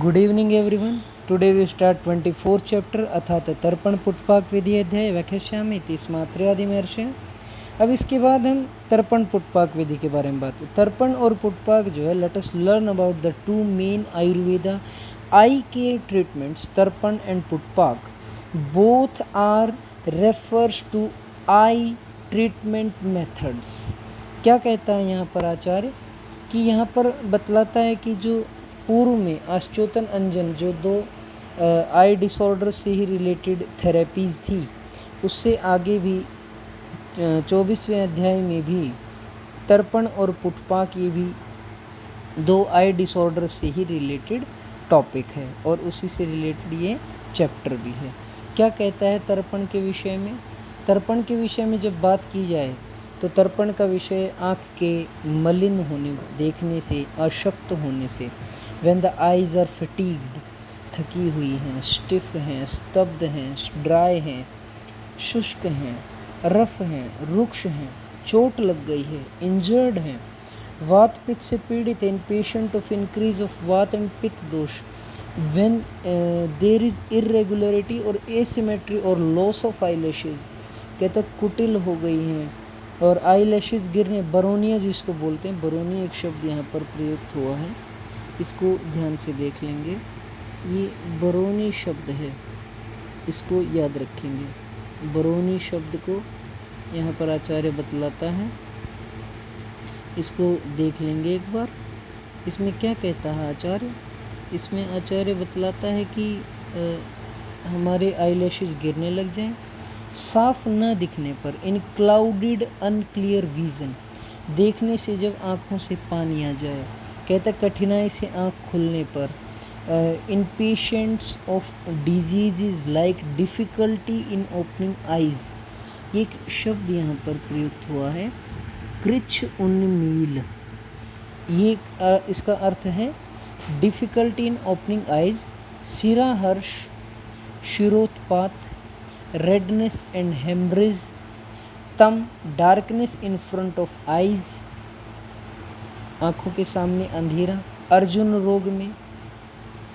Good evening everyone. Today we start 24th chapter अर्थात तर्पण पुटपाक विधि अध्याय व्याख्यास्यामि तीसमात्र्यादिमर्शे। अब इसके बाद हम तर्पण पुटपाक विधि के बारे में बात करें। तर्पण और पुटपाक जो है, let us learn about the two main Ayurveda eye care treatments, Tarpan and Putpak. Both are refers to eye treatment methods. क्या कहता है यहाँ पर आचार्य कि यहाँ पर बतलाता है कि जो पूर्व में आश्चोतन अंजन जो दो आई डिसऑर्डर से ही रिलेटेड थेरेपीज़ थी, उससे आगे भी 24वें अध्याय में भी तर्पण और पुटपाक ये भी दो आई डिसऑर्डर से ही रिलेटेड टॉपिक है और उसी से रिलेटेड ये चैप्टर भी है। क्या कहता है तर्पण के विषय में? तर्पण के विषय में जब बात की जाए तो तर्पण का विषय आँख के मलिन होने, देखने से अशक्त होने से, when the eyes are fatigued, थकी हुई हैं, स्टिफ हैं, स्तब्ध हैं, ड्राई हैं, शुष्क हैं, रफ हैं, रुक्ष हैं, चोट लग गई है, इंजर्ड हैं, वात पित्त से पीड़ित हैं, पेशेंट ऑफ इंक्रीज ऑफ वात एंड पित्त दोष, व्हेन देयर इज इरेगुलरिटी और एसिमेट्री और लॉस ऑफ आई लैशेज, कहते कुटिल हो गई हैं और आई लैशेज गिरने, बरोनिया जिसको बोलते हैं, बरोनिया एक शब्द यहाँ पर प्रयुक्त हुआ है, इसको ध्यान से देख लेंगे। ये बरोनी शब्द है, इसको याद रखेंगे। बरोनी शब्द को यहाँ पर आचार्य बतलाता है, इसको देख लेंगे एक बार। इसमें क्या कहता है आचार्य? इसमें आचार्य बतलाता है कि हमारे आई लैशेज गिरने लग जाएं, साफ न दिखने पर, इन क्लाउडेड अनक्लियर विजन, देखने से जब आँखों से पानी आ जाए, कहता कठिनाई से आँख खुलने पर, in patients of disease like difficulty in opening eyes. एक शब्द यहाँ पर प्रयुक्त हुआ है, कृच्छ उन्मील। ये इसका अर्थ है डिफ़िकल्टी इन ओपनिंग आइज़, सिराहर्ष, शिरोत्पात, रेडनेस एंड हेमरेज, तम, darkness in front of eyes, आँखों के सामने अंधेरा, अर्जुन रोग में,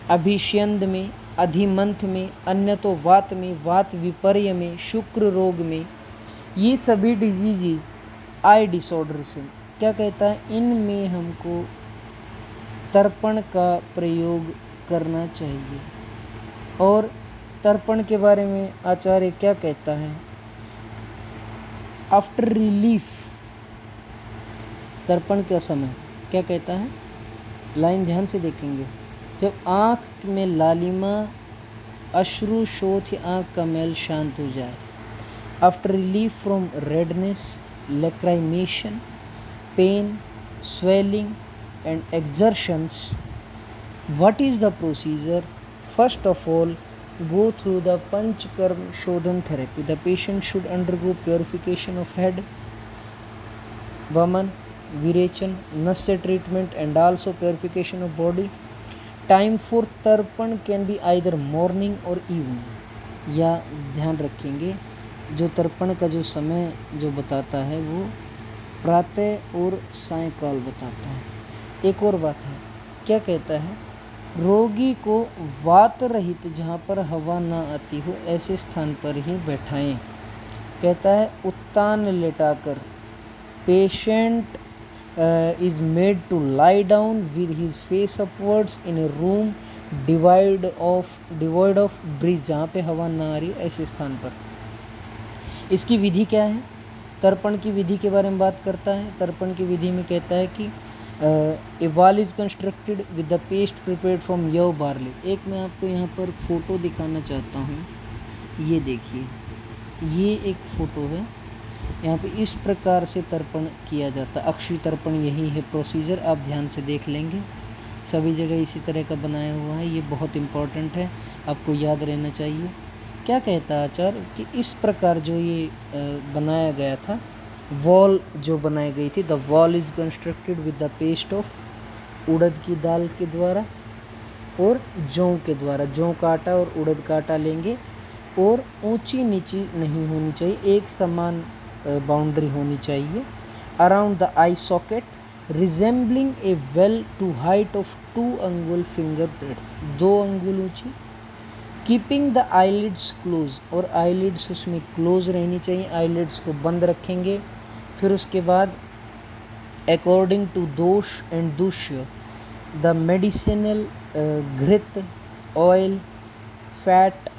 अभिष्यंद में, अधिमंथ में, अन्यतो वात में, वात विपर्य में, शुक्र रोग में, ये सभी डिजीज़ आई डिसऑर्डर से, क्या कहता है, इनमें हमको तर्पण का प्रयोग करना चाहिए। और तर्पण के बारे में आचार्य क्या कहता है? आफ्टर रिलीफ, तर्पण का समय क्या कहता है? लाइन ध्यान से देखेंगे। जब आँख में लालिमा, अश्रु, शोथ, आँख का मैल शांत हो जाए, after relief from redness, lacrimation, pain, swelling and exertions, what is the procedure? First of all, go through the Panchkarma Shodhan therapy. The patient should undergo purification of head, vaman, virechan, nasya treatment and also purification of body. Time for तर्पण can be either morning or evening. या ध्यान रखेंगे, जो तर्पण का जो समय जो बताता है वो प्रातः और सायंकाल बताता है। एक और बात है, क्या कहता है? रोगी को वात रहित, जहाँ पर हवा ना आती हो, ऐसे स्थान पर ही बैठाएं। कहता है उत्तान लेटाकर, patient is made to lie down with his face upwards in a room devoid of breeze, जहाँ पे हवा ना आ रही ऐसे स्थान पर। इसकी विधि क्या है? तर्पण की विधि के बारे में बात करता है। तर्पण की विधि में कहता है कि a wall is constructed with the paste prepared from यव बार्ली। एक मैं आपको यहाँ पर फ़ोटो दिखाना चाहता हूँ, ये देखिए, ये एक फ़ोटो है। यहाँ पे इस प्रकार से तर्पण किया जाता है। अक्षी तर्पण यही है प्रोसीजर, आप ध्यान से देख लेंगे, सभी जगह इसी तरह का बनाया हुआ है। ये बहुत इम्पॉर्टेंट है, आपको याद रहना चाहिए। क्या कहता है आचार्य कि इस प्रकार जो ये बनाया गया था, वॉल जो बनाई गई थी, the wall is constructed with the paste of, उड़द की दाल के द्वारा और जौ के द्वारा, जौ का आटा और उड़द का आटा लेंगे और ऊंची नीची नहीं होनी चाहिए, एक समान बाउंड्री होनी चाहिए। Around the eye socket resembling a well to height of 2 angul finger breadth, 2 अंगुल ऊंची। कीपिंग द आईलिड्स क्लोज, और आईलिड्स उसमें क्लोज रहनी चाहिए, आईलिड्स को बंद रखेंगे। फिर उसके बाद according to dosha and dushya the medicinal ghrita, oil, fat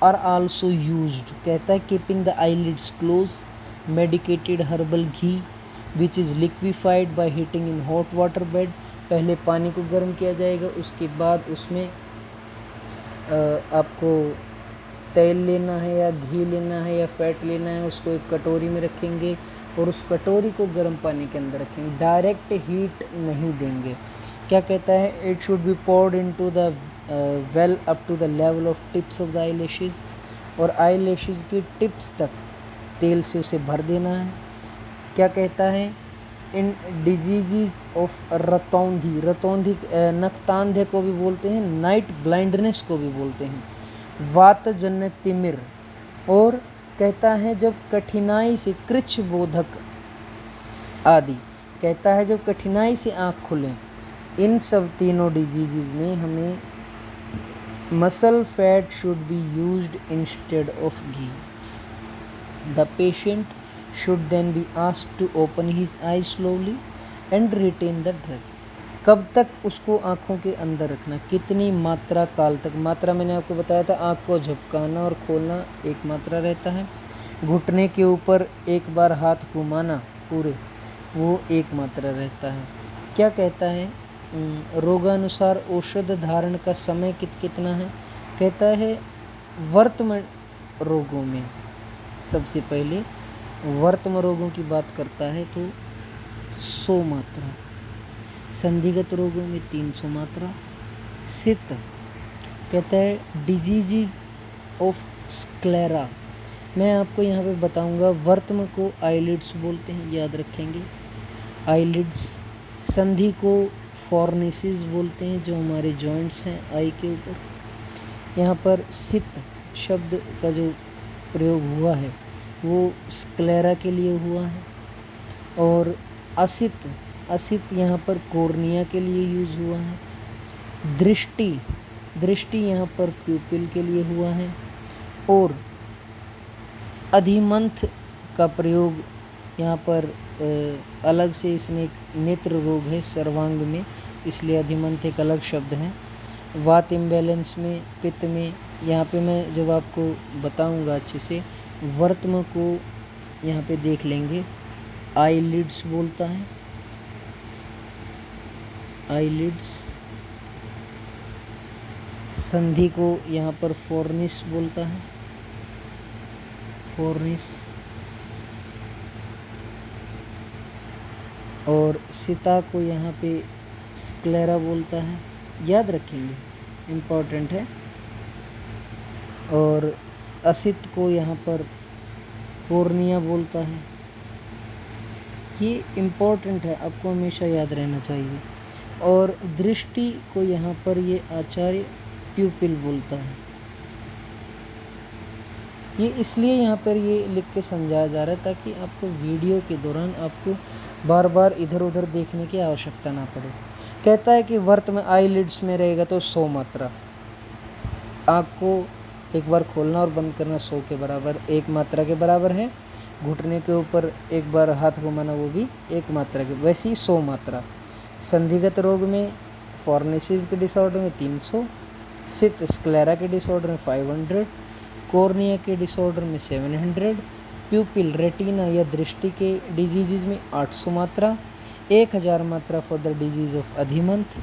are also used. कहता है keeping the eyelids close, medicated herbal ghee which is liquefied by heating in hot water bed. पहले पानी को गर्म किया जाएगा, उसके बाद उसमें आपको तेल लेना है या घी लेना है या फैट लेना है, उसको एक कटोरी में रखेंगे और उस कटोरी को गर्म पानी के अंदर रखेंगे, डायरेक्ट हीट नहीं देंगे। क्या कहता है, it should be poured into the well up to the level of tips of the eyelashes, और आई लैशेज़ की टिप्स तक तेल से उसे भर देना है। क्या कहता है, इन डिजीज़ ऑफ रतौंधी, रतौंधी नक्तांधे को भी बोलते हैं, नाइट ब्लाइंडनेस को भी बोलते हैं, वातजन्य तिमिर, और कहता है जब कठिनाई से कृच्छ बोधक आदि, कहता है जब कठिनाई से आँख खुलें, इन सब तीनों डिजीज़ में हमें muscle fat should be used instead of ghee. The patient should then be asked to open his eyes slowly and retain the drug। कब तक उसको आँखों के अंदर रखना, कितनी मात्रा काल तक। मात्रा मैंने आपको बताया था, आँख को झपकाना और खोलना एक मात्रा रहता है, घुटने के ऊपर एक बार हाथ घुमाना पूरे, वो एक मात्रा रहता है। क्या कहता है, रोगानुसार औषध धारण का समय कितना है। कहता है वर्तमान रोगों में, सबसे पहले वर्तमान रोगों की बात करता है तो 100 मात्रा, संधिगत रोगों में 300 मात्रा। सित कहता है डिजीज़ ऑफ स्क्लेरा, मैं आपको यहाँ पे बताऊँगा, वर्तम को आईलिड्स बोलते हैं, याद रखेंगे आईलिड्स। संधि को फॉर्निसिस बोलते हैं, जो हमारे जॉइंट्स हैं आई के ऊपर। यहाँ पर सित शब्द का जो प्रयोग हुआ है वो स्क्लेरा के लिए हुआ है, और असित, असित यहाँ पर कॉर्निया के लिए यूज हुआ है। दृष्टि, दृष्टि यहाँ पर प्यूपिल के लिए हुआ है, और अधिमंथ का प्रयोग यहाँ पर अलग से, इसमें एक नेत्र रोग है सर्वांग में, इसलिए अधिमंथ एक अलग शब्द है। वात इम्बैलेंस में, पित्त में, यहाँ पे मैं जब आपको बताऊंगा अच्छे से, वर्तम को यहाँ पे देख लेंगे, आईलिड्स बोलता है, आईलिड्स। संधि को यहाँ पर फॉर्निस बोलता है, फॉर्निस। और सिता को यहाँ पे स्क्लेरा बोलता है, याद रखेंगे, इम्पोर्टेंट है। और असित को यहाँ पर कॉर्निया बोलता है, ये इम्पोर्टेंट है, आपको हमेशा याद रहना चाहिए। और दृष्टि को यहाँ पर ये आचार्य प्यूपिल बोलता है। ये इसलिए यहाँ पर ये लिख के समझाया जा रहा है ताकि आपको वीडियो के दौरान आपको बार बार इधर उधर देखने की आवश्यकता ना पड़े। कहता है कि वर्त में आईलिड्स में रहेगा तो 100 मात्रा, आँख को एक बार खोलना और बंद करना 100 के बराबर, एक मात्रा के बराबर है। घुटने के ऊपर एक बार हाथ घुमाना, वो भी एक मात्रा के, वैसे ही 100 मात्रा। संधिगत रोग में, फॉर्निसिस के डिसऑर्डर में 300, सित स्क्लेरा के डिसऑर्डर में 500, कॉर्निया के डिसऑर्डर में 700, प्यूपिल रेटिना या दृष्टि के डिजीज़ में 800 मात्रा, 1000 मात्रा फॉर द डिजीज़ ऑफ अधिमंथ,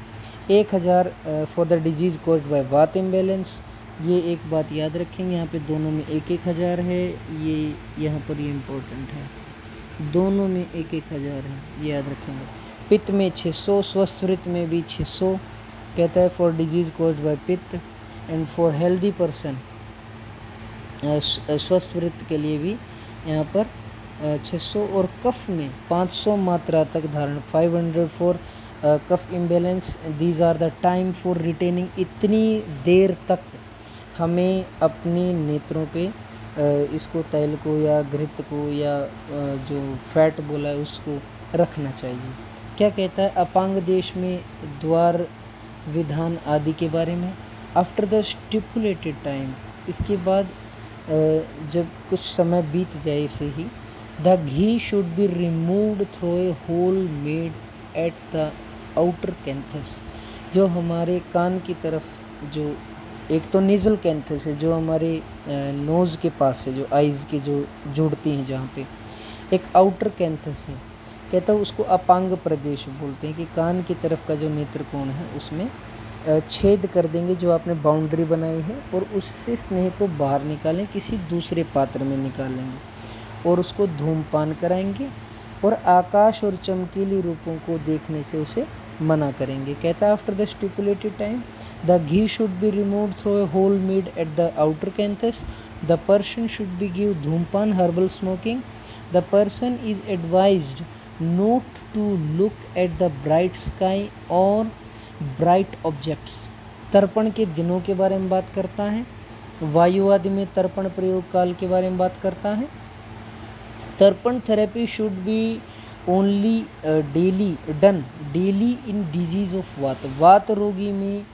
1000 for the disease caused by वात इम्बैलेंस। ये एक बात याद रखेंगे, यहाँ पे दोनों में 1000 है, ये यहाँ पर ये इम्पोर्टेंट है, दोनों में 1000 है, ये याद रखेंगे। पित्त में 600, स्वस्थ वृत्त में भी 600। कहता है फॉर डिजीज़ कॉज्ड बाय पित्त एंड फॉर हेल्दी पर्सन, स्वस्थ वृत्त के लिए भी यहाँ पर 600। और कफ में 500 मात्रा तक धारण, 500 for kapha imbalance. These are the time for retaining, इतनी देर तक हमें अपनी नेत्रों पे इसको तैल को या घृत को या जो फैट बोला है उसको रखना चाहिए। क्या कहता है अपांग देश में द्वार विधान आदि के बारे में। आफ्टर द स्टिपुलेटेड टाइम, इसके बाद जब कुछ समय बीत जाए इसे ही, the ghee should be removed through a hole made at the outer canthus, जो हमारे कान की तरफ, जो एक तो नेज़ल कैंथस है जो हमारे नोज़ के पास है, जो आइज़ के जो जुड़ती हैं जहाँ पे, एक आउटर कैंथस है, कहता है उसको अपांग प्रदेश बोलते हैं, कि कान की तरफ का जो नेत्रकोण है उसमें छेद कर देंगे जो आपने बाउंड्री बनाई है, और उससे स्नेह को बाहर निकालें, किसी दूसरे पात्र में निकालेंगे और उसको धूमपान कराएंगे, और आकाश और चमकीली रूपों को देखने से उसे मना करेंगे। कहता है after the stipulated time the ghee should be removed through a hole made at the outer canthus, the person should be give धूमपान herbal smoking, the person is advised not to look at the bright sky और bright objects. तर्पण के दिनों के बारे में बात करता है। वायु आदि में तर्पण प्रयोग काल के बारे में बात करता है। तर्पण therapy should B only daily in disease of वात, वात रोगी में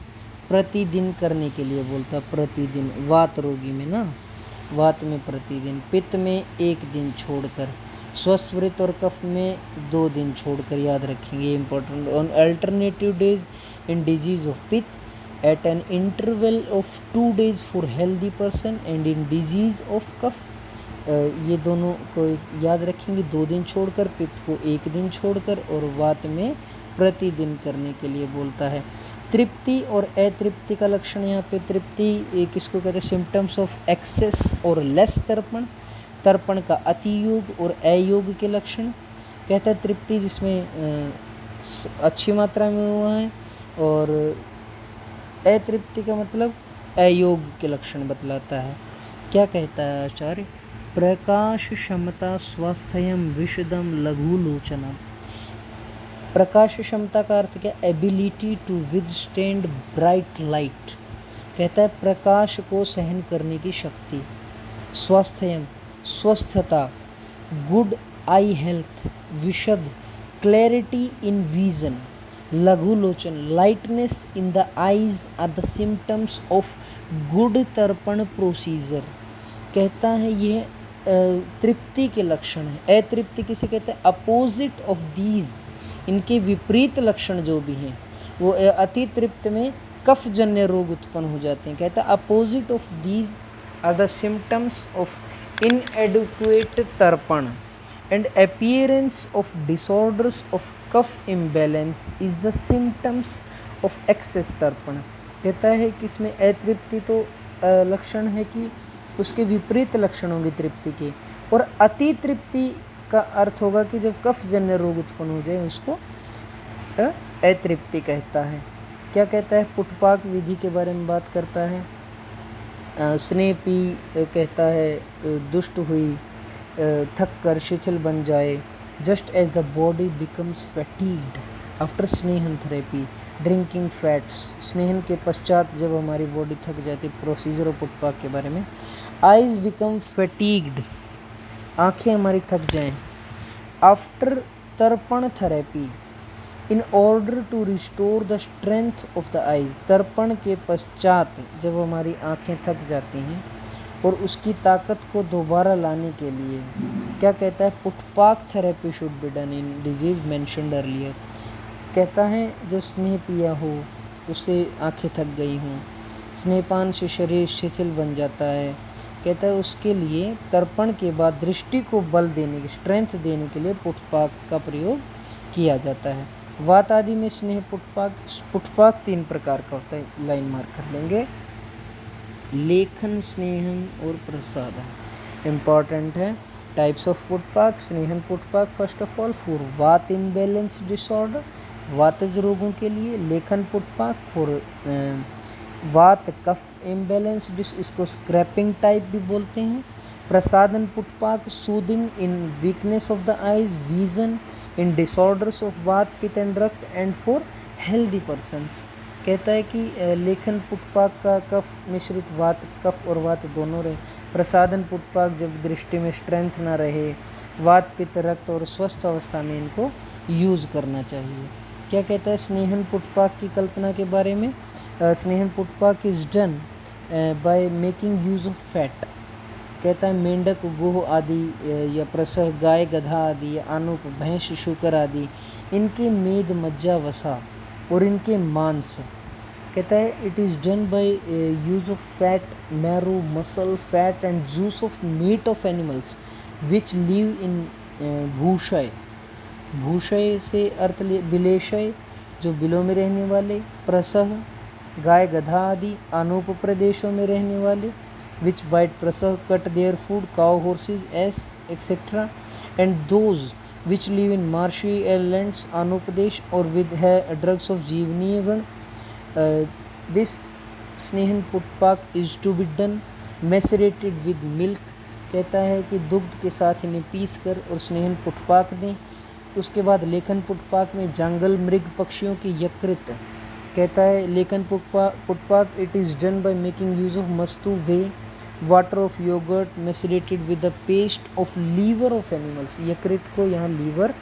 प्रतिदिन करने के लिए बोलता है, प्रतिदिन वात रोगी में ना, वात में प्रतिदिन, पित्त में एक दिन छोड़कर, स्वस्थ वृत्त और कफ में 2 दिन छोड़कर, याद रखेंगे important. On alternative days in disease of पित्त at an interval of 2 days for healthy person and in disease of कफ, ये दोनों को याद रखेंगे, 2 दिन छोड़कर, पित्त को 1 दिन छोड़कर, और वात में प्रतिदिन करने के लिए बोलता है। तृप्ति और अतृप्ति का लक्षण यहाँ पे, तृप्ति किसको कहते हैं, सिम्टम्स ऑफ एक्सेस और लेस तर्पण, तर्पण का अति योग और अयोग के लक्षण। कहता है तृप्ति जिसमें अच्छी मात्रा में हुआ है, और अतृप्ति का मतलब अयोग के लक्षण बतलाता है। क्या कहता है आचार्य, प्रकाश क्षमता स्वास्थ्यम विशदम लघुलोचनम। प्रकाश क्षमता का अर्थ क्या, ability to withstand bright light, कहता है प्रकाश को सहन करने की शक्ति। स्वास्थ्यम स्वस्थता, गुड आई हेल्थ, विशद क्लैरिटी इन विजन, लघुलोचन lightness in the eyes are the symptoms of good तर्पण प्रोसीजर। कहता है ये तृप्ति के लक्षण है। अतृप्ति किसे कहते हैं, अपोजिट ऑफ दीज, इनके विपरीत लक्षण जो भी हैं वो अति तृप्त में कफजन्य रोग उत्पन्न हो जाते हैं। कहता है opposite of these are the symptoms of inadequate तर्पण and appearance of disorders of कफ imbalance is the symptoms of excess तर्पण। कहता है कि इसमें अतृप्ति तो लक्षण है कि उसके विपरीत लक्षण होंगे तृप्ति के, और अति तृप्ति का अर्थ होगा कि जब कफजन्य रोग उत्पन्न हो जाए उसको अतृप्ति कहता है। क्या कहता है, पुटपाक विधि के बारे में बात करता है। स्नेह पी कहता है दुष्ट हुई, थक कर शिथिल बन जाए, just as the body becomes fatigued after स्नेहन थेरेपी, ड्रिंकिंग फैट्स, स्नेहन के पश्चात जब हमारी बॉडी थक जाती, प्रोसीजर ऑफ पुटपाक के बारे में। आइज बिकम फैटीग्ड, आँखें हमारी थक जाएं, after tarpana therapy in order to restore the strength of the eyes, तर्पण के पश्चात जब हमारी आँखें थक जाती हैं और उसकी ताकत को दोबारा लाने के लिए क्या कहता है, पुटपाक therapy should be done in disease mentioned earlier. कहता है जो स्नेह पिया हो, उससे आँखें थक गई हों, स्नेहपान से शरीर शिथिल बन जाता है, कहता है उसके लिए तर्पण के बाद दृष्टि को बल देने के, स्ट्रेंथ देने के लिए पुटपाक का प्रयोग किया जाता है। वात आदि में स्नेह पुटपाक 3 प्रकार का होता है, लाइन मार्क कर लेंगे। लेखन, स्नेहन और प्रसादन इम्पॉर्टेंट है। टाइप्स ऑफ पुटपाक, स्नेहन पुटपाक फर्स्ट ऑफ ऑल फॉर वात इम्बैलेंस डिसऑर्डर, वातज रोगों के लिए। लेखन पुटपाक फॉर वात कफ इम्बैलेंस, इसको स्क्रैपिंग टाइप भी बोलते हैं। प्रसादन पुटपाक soothing in weakness of the eyes, vision in disorders of वात पित्त एंड रक्त एंड फॉर हेल्दी पर्सन्स। कहता है कि लेखन पुटपाक का कफ मिश्रित वात, कफ और वात दोनों रहे। प्रसादन पुटपाक जब दृष्टि में स्ट्रेंथ ना रहे, वात पित्त रक्त और स्वस्थ अवस्था में इनको यूज़ करना चाहिए। क्या कहता है स्नेहन पुटपाक की कल्पना के बारे में? स्नेहन पुटपाक is done by making use of fat. कहता है मेंढक, गोह आदि या प्रसह, गाय, गधा आदि या आनुप, भैंस, शूकर आदि, इनके मेद, मज्जा, वसा और इनके मांस। कहता है it is done by use of fat, marrow, muscle, fat and juice of meat of animals which live in भूषय। भूषय से अर्थ बिलेशय, जो बिलों में रहने वाले, प्रसह, गाय, गधा आदि, आनूप प्रदेशों में रहने वाले, विच बाइट प्रसह cut their food, cow, horses, as et cetera, and those which live in marshy airlands, आनुप्रदेश और विद है ड्रग्स ऑफ जीवनीय गण। दिस स्नेहन पुटपाक is to be done macerated with milk. कहता है कि दुग्ध के साथ इन्हें पीस कर और स्नेहन पुटपाक दें। उसके बाद लेखन पुटपाक में जंगल, मृग, पक्षियों की यकृत। कहता है लेखन पुटपाक it is done by making use of मस्तू, whey, water of yogurt macerated with the paste of liver of animals. यकृत को यहाँ liver,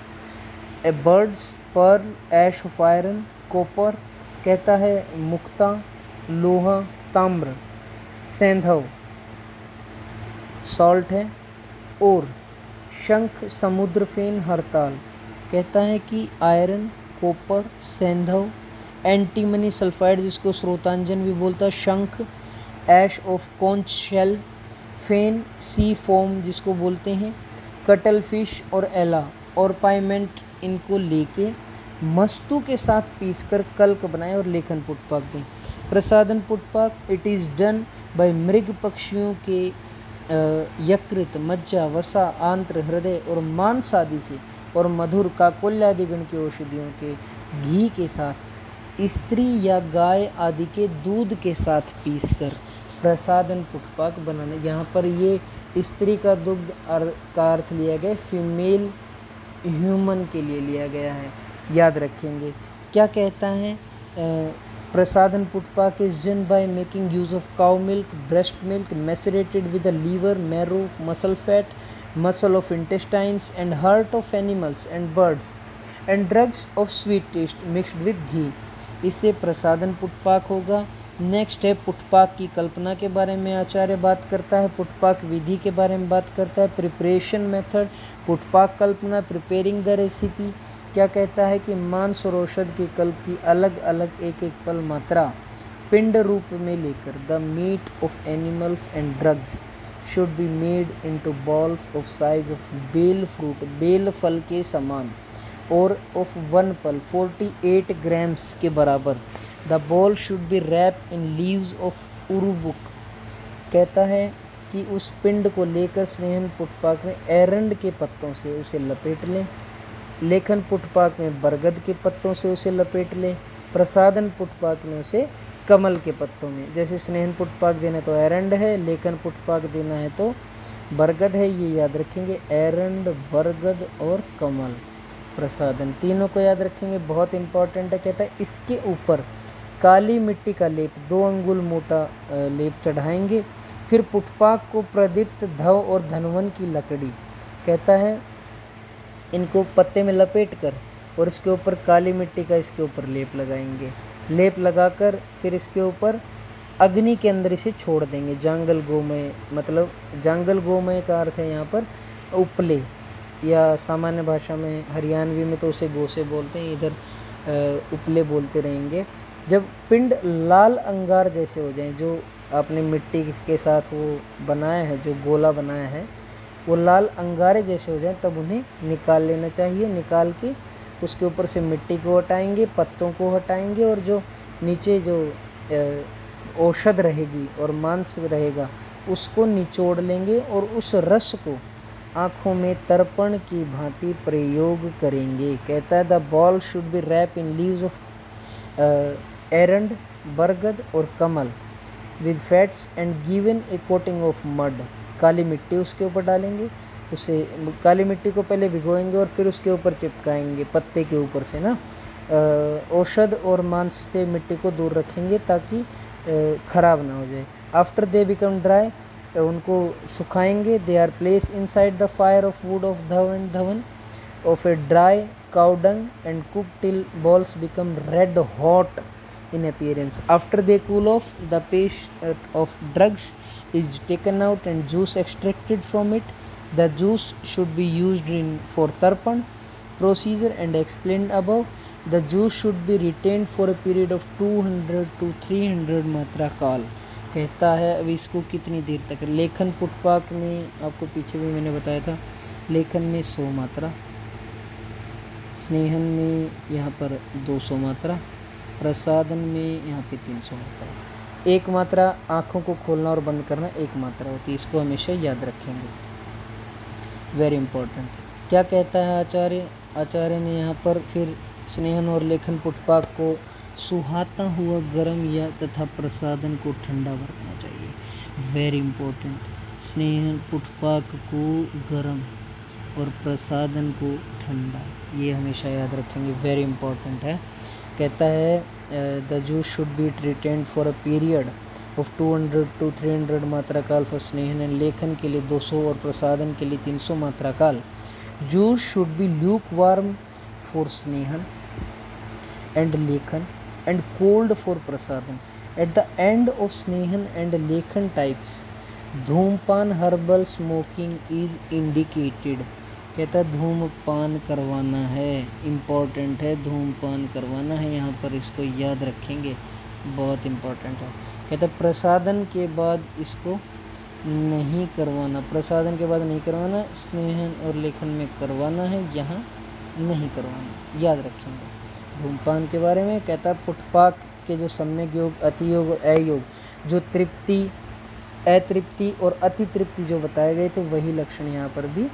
birds, pearl, ash of iron, copper. कहता है मुक्ता, लोहा, ताम्र, सेंधव सॉल्ट है, और शंख, समुद्र फेन, हरताल। कहता है कि आयरन, कॉपर, सेंधव, एंटीमनी सल्फाइड जिसको स्रोतांजन भी बोलता है, शंख, ऐश ऑफ कॉन्च शेल, फेन, सी फोम जिसको बोलते हैं, कटल फिश और एला और पाइमेंट, इनको लेके मस्तू के साथ पीसकर कल्क बनाएं और लेखन पुटपाक दें। प्रसादन पुटपाक इट इज़ डन बाय मृग, पक्षियों के यकृत, मज्जा, वसा, आंत्र, हृदय और मांस आदि से और मधुर, काकोल्यादि गण की औषधियों के घी के साथ, स्त्री या गाय आदि के दूध के साथ पीसकर प्रसादन पुटपाक बनाना। यहाँ पर ये स्त्री का दुग्ध का अर्थ लिया गया, फीमेल ह्यूमन के लिए लिया गया है, याद रखेंगे। क्या कहता है प्रसादन पुटपाक is done by making use of cow milk, breast milk macerated with the liver, marrow, muscle fat, muscle of intestines and heart of animals and birds and drugs of sweet taste mixed with ghee. इससे प्रसादन पुटपाक होगा। Next है पुटपाक की कल्पना के बारे में आचार्य बात करता है, पुटपाक विधि के बारे में बात करता है, प्रिपरेशन मेथड, पुटपाक कल्पना, प्रिपेयरिंग द रेसिपी। क्या कहता है कि मांस और औषध के कल्प की अलग अलग एक एक पल मात्रा पिंड रूप में लेकर the meat of animals and drugs should be made into balls of size of bel fruit, बेल फल के समान, और ऑफ वन पल 48 ग्राम्स के बराबर। The ball should be wrap in leaves of उरुबुक। कहता है कि उस पिंड को लेकर स्नेहन पुटपाक में एरंड के पत्तों से उसे लपेट लें, लेखन पुटपाक में बरगद के पत्तों से उसे लपेट लें, प्रसादन पुटपाक में उसे कमल के पत्तों में। जैसे स्नेहन पुटपाक देना तो एरंड है, लेखन पुटपाक देना है तो बरगद है, ये याद रखेंगे। एरंड, बरगद और कमल, प्रसादन, तीनों को याद रखेंगे, बहुत इंपॉर्टेंट है। कहता है इसके ऊपर काली मिट्टी का लेप 2 अंगुल मोटा लेप चढ़ाएंगे, फिर पुटपाक को प्रदीप्त धव और धनवन की लकड़ी, कहता है इनको पत्ते में लपेट कर और इसके ऊपर काली मिट्टी का इसके ऊपर लेप लगाएंगे। लेप लगाकर फिर इसके ऊपर अग्नि के अंदर इसे छोड़ देंगे। जांगल गोमय, मतलब जांगल गोमय का अर्थ है यहाँ पर उपले, या सामान्य भाषा में हरियाणवी में तो उसे गोसे बोलते हैं, इधर उपले बोलते रहेंगे। जब पिंड लाल अंगार जैसे हो जाएं, जो आपने मिट्टी के साथ वो बनाया है, जो गोला बनाया है वो लाल अंगारे जैसे हो जाएं, तब उन्हें निकाल लेना चाहिए। निकाल के उसके ऊपर से मिट्टी को हटाएंगे, पत्तों को हटाएंगे, और जो नीचे जो औषध रहेगी और मांस रहेगा उसको निचोड़ लेंगे और उस रस को आँखों में तर्पण की भांति प्रयोग करेंगे। कहता है the ball should be wrap in leaves of एरंड, बरगद और कमल with fats and given a coating of mud. काली मिट्टी उसके ऊपर डालेंगे, उसे काली मिट्टी को पहले भिगोएंगे और फिर उसके ऊपर चिपकाएंगे पत्ते के ऊपर से ना। औषध और मांस से मिट्टी को दूर रखेंगे ताकि ख़राब ना हो जाए। आफ्टर दे बिकम ड्राई, उनको सुखाएंगे। They are place inside the fire of wood of धव एंड धवन of a dry cow dung and cook till balls become red hot in appearance. After they cool off, the paste of drugs is taken out and juice extracted from it. The juice should be used for tarpan procedure and explained above. The juice should be retained for a period of 200 to 300 मात्रा काल। कहता है अभी इसको कितनी देर तक। लेखन पुटपाक में आपको पीछे भी मैंने बताया था, लेखन में 100 मात्रा, स्नेहन में यहाँ पर 200 मात्रा, प्रसादन में यहाँ पे 300 मात्रा। एक मात्रा आँखों को खोलना और बंद करना एक मात्रा होती है, इसको हमेशा याद रखेंगे, वेरी इंपॉर्टेंट। क्या कहता है आचार्य ने यहाँ पर फिर स्नेहन और लेखन पुटपाक को सुहाता हुआ गर्म या तथा प्रसादन को ठंडा बरतना चाहिए, वेरी इंपॉर्टेंट। स्नेहन पुटपाक को गर्म और प्रसादन को ठंडा, ये हमेशा याद रखेंगे, वेरी इंपॉर्टेंट है। कहता है the juice should B retained for a period of 200 to 300 मात्रा काल फॉर स्नेहन एंड लेखन के लिए 200 और प्रसादन के लिए 300 मात्रा काल। Juice should be lukewarm for स्नेहन एंड लेखन and cold for prasadam. At the end of snehan and lekhan types, धूमपान हर्बल स्मोकिंग इज इंडिकेटेड। कहता है धूमपान करवाना है, इम्पॉर्टेंट है, धूमपान करवाना है, यहाँ पर इसको याद रखेंगे, बहुत इम्पॉर्टेंट है। कहता है प्रसादन के बाद इसको नहीं करवाना, प्रसादन के बाद नहीं करवाना, स्नेहन और लेखन में करवाना है, यहाँ नहीं करवाना, याद रखेंगे धूमपान के बारे में। कहता है पुटपाक के जो सम्यक योग, अति योग और अयोग, जो तृप्ति, अतृप्ति और अति तृप्ति जो बताए गए थे, वही लक्षण यहाँ पर भी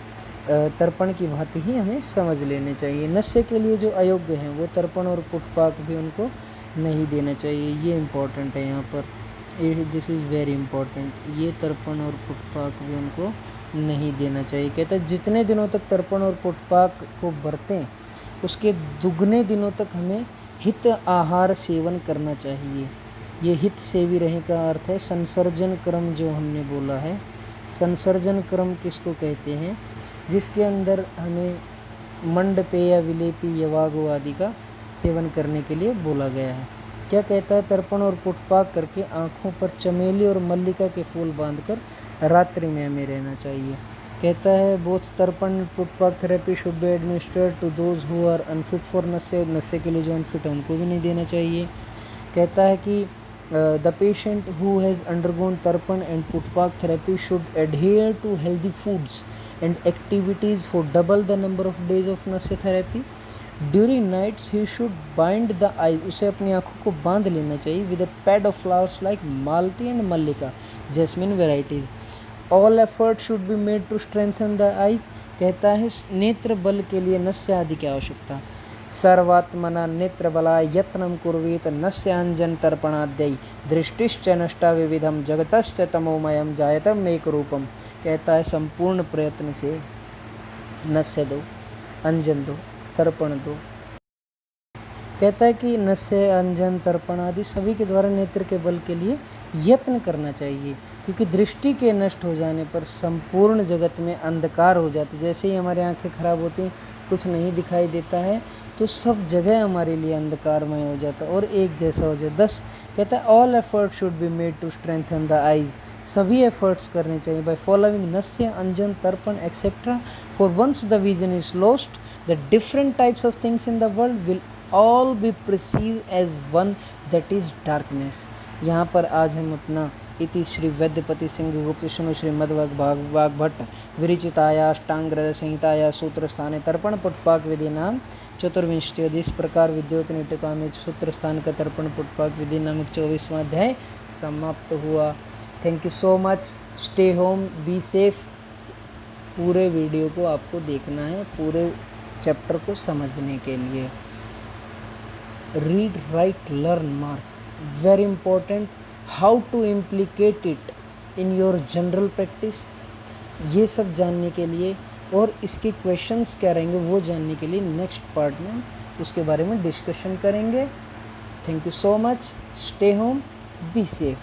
तर्पण की भांति ही हमें समझ लेने चाहिए। नस्य के लिए जो अयोग्य हैं वो तर्पण और पुटपाक भी उनको नहीं देना चाहिए, ये इम्पोर्टेंट है यहाँ पर, दिस इज़ वेरी इम्पोर्टेंट। ये तर्पण और पुटपाक भी उनको नहीं देना चाहिए। कहता है जितने दिनों तक तर्पण और पुटपाक को बरतें उसके दुगने दिनों तक हमें हित आहार सेवन करना चाहिए। ये हित सेवी रहे का अर्थ है संसर्जन क्रम, जो हमने बोला है। संसर्जन क्रम किसको कहते हैं? जिसके अंदर हमें मंडपेय या विलेपी यवागो आदि का सेवन करने के लिए बोला गया है। क्या कहता है? तर्पण और पुटपाक करके आँखों पर चमेली और मल्लिका के फूल बांधकर रात्रि में हमें रहना चाहिए। कहता है बोथ तर्पण पुटपाक therapy should be administered to those who are unfit for नस्य, नस्य के लिए जो अनफिट है उनको भी नहीं देना चाहिए। कहता है कि the patient who has undergone तर्पण एंड पुटपाक therapy should adhere to healthy foods and activities for double the number of days of नस्य therapy. During nights he should bind the eyes, उसे अपनी आँखों को बांध लेना चाहिए with a pad of flowers like मालती एंड मल्लिका, jasmine varieties. All effort should be made to strengthen the eyes. कहता है नेत्र बल के लिए नस्य आदि की आवश्यकता। सर्वात्मना नेत्र बला यत्नम कुर्वीत नस्यांजन तर्पणाद्यै दृष्टिश्च नष्टा विविधम जगतश्च तमोमयम जायतम एक रूपम। कहता है संपूर्ण प्रयत्न से नस्य दो, अंजन दो, तर्पण दो। कहता है कि नस्य, अंजन, तर्पण आदि सभी के द्वारा नेत्र के बल के लिए यत्न करना चाहिए, क्योंकि दृष्टि के नष्ट हो जाने पर संपूर्ण जगत में अंधकार हो जाती है। जैसे ही हमारी आंखें खराब होती हैं, कुछ नहीं दिखाई देता है, तो सब जगह हमारे लिए अंधकारमय हो जाता है और एक जैसा हो जाता। 10 कहता है all effort should be made to strengthen the eyes. सभी एफर्ट्स करने चाहिए by following nasya, anjana, tarpana etcetera. For once the vision is lost the different types of things in the world will all be perceive as one, that is darkness. यहाँ पर आज हम अपना इति श्री वैद्यपति सिंह गुप्त शुनु श्रीमद्भागवत विरचिताया अष्टांगहृदय संहिताया सूत्र स्थाने तर्पण पुटपाक विधि नाम चतुर्विंशति। इस प्रकार विद्योत टीका में सूत्र स्थान का तर्पण पुटपाक विधि नामक 24वां अध्याय समाप्त हुआ। Thank you so much. Stay home, be safe. पूरे वीडियो को आपको देखना है पूरे चैप्टर को समझने के लिए। Read, write, learn, mark, very important. How to implicate it in your general practice, ये सब जानने के लिए और इसके क्वेश्चंस क्या रहेंगे वो जानने के लिए नेक्स्ट पार्ट में उसके बारे में डिस्कशन करेंगे। Thank you so much. Stay home, be safe.